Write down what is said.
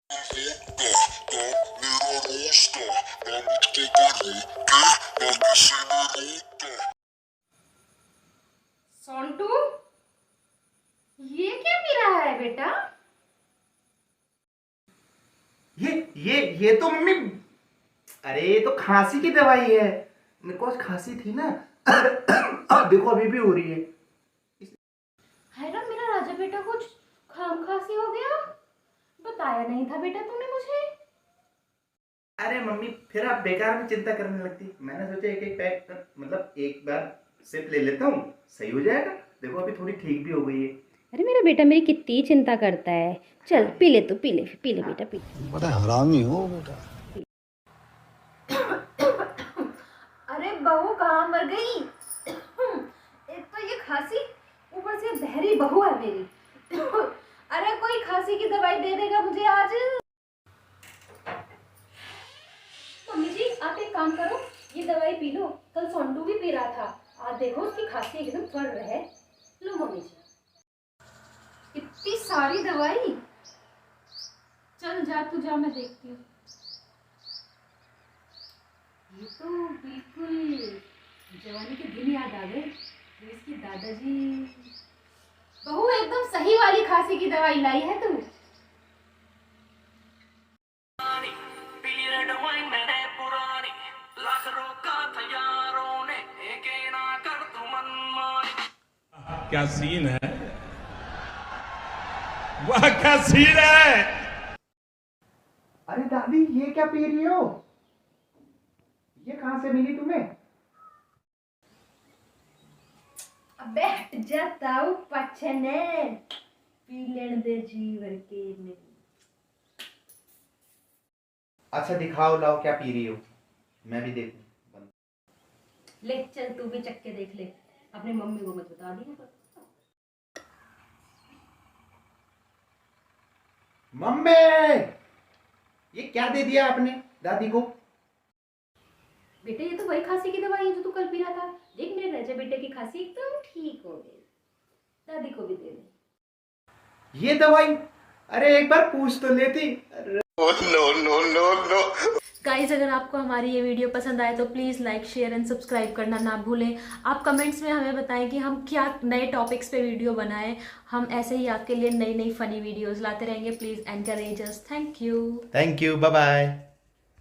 सोंटू, ये क्या पी रहा है बेटा? ये तो मम्मी, अरे ये तो खांसी की दवाई है। मेरे को आज खांसी थी ना। देखो अभी भी हो रही है। है ना मेरा राजा बेटा, कुछ खांसी हो गया? बताया नहीं था बेटा तूने मुझे। अरे मम्मी, फिर आप बेकार में चिंता करने लगती। मैंने सोचा एक एक पैक, मतलब एक बार सिप ले लेता हूँ, सही हो जाएगा। देखो अभी थोड़ी ठीक भी हो गई है। अरे मेरा बेटा मेरी कितनी चिंता करता है। चल पी ले, तू पी ले, पी ले बेटा, पी ले। बड़ा हरामी हो बेटा। अरे बहू कहाँ मर गई? एक तो ये खांसी, ऊपर से बहरी बहू है मेरी। अरे कोई खांसी की दवाई दे देगा मुझे आज? मम्मी जी आप एक काम करो, ये दवाई पी लो। कल सोंटू भी पी रहा था, आज देखो उसकी खांसी एकदम फर रहे। लो मम्मी जी, इतनी सारी दवाई। चल जा तू जा, मैं देखती हूँ। ये तो बिल्कुल जवानी के दिन याद आ गए। तो इसकी दादाजी। बहू एकदम सही वाली खांसी की दवाई लाई है तू। क्या सीन है, वाह क्या सीन है। अरे दादी, ये क्या पी रही हो? ये कहाँ से मिली तुम्हें? अबे हट जाता हूँ पछने, पी लेने दे जीवर के में। अच्छा दिखाओ, लाओ क्या पी रही हो, मैं भी देखूं। ले चल तू भी चख के देख ले, अपने मम्मी को मत बता दी। मम्मी, ये क्या दे दिया आपने दादी को? बेटे ये तो वही खांसी की दवाई है जो तू कल पी रहा था। देख मेरे रजा बेटे की खांसी एकदम ठीक हो गई। दादी को भी दे दे। ये दवाई? अरे एक बार पूछ तो लेती। गाइज अगर आपको हमारी ये वीडियो पसंद आए तो please like share and subscribe करना ना भूलें। आप कमेंट्स में हमें बताएं कि हम क्या नए टॉपिक्स पे वीडियो बनाएं। हम ऐसे ही आपके लिए नई नई फ़नी वीडियोस लाते रहेंगे। Please encourage us. Thank you. Thank you, bye bye.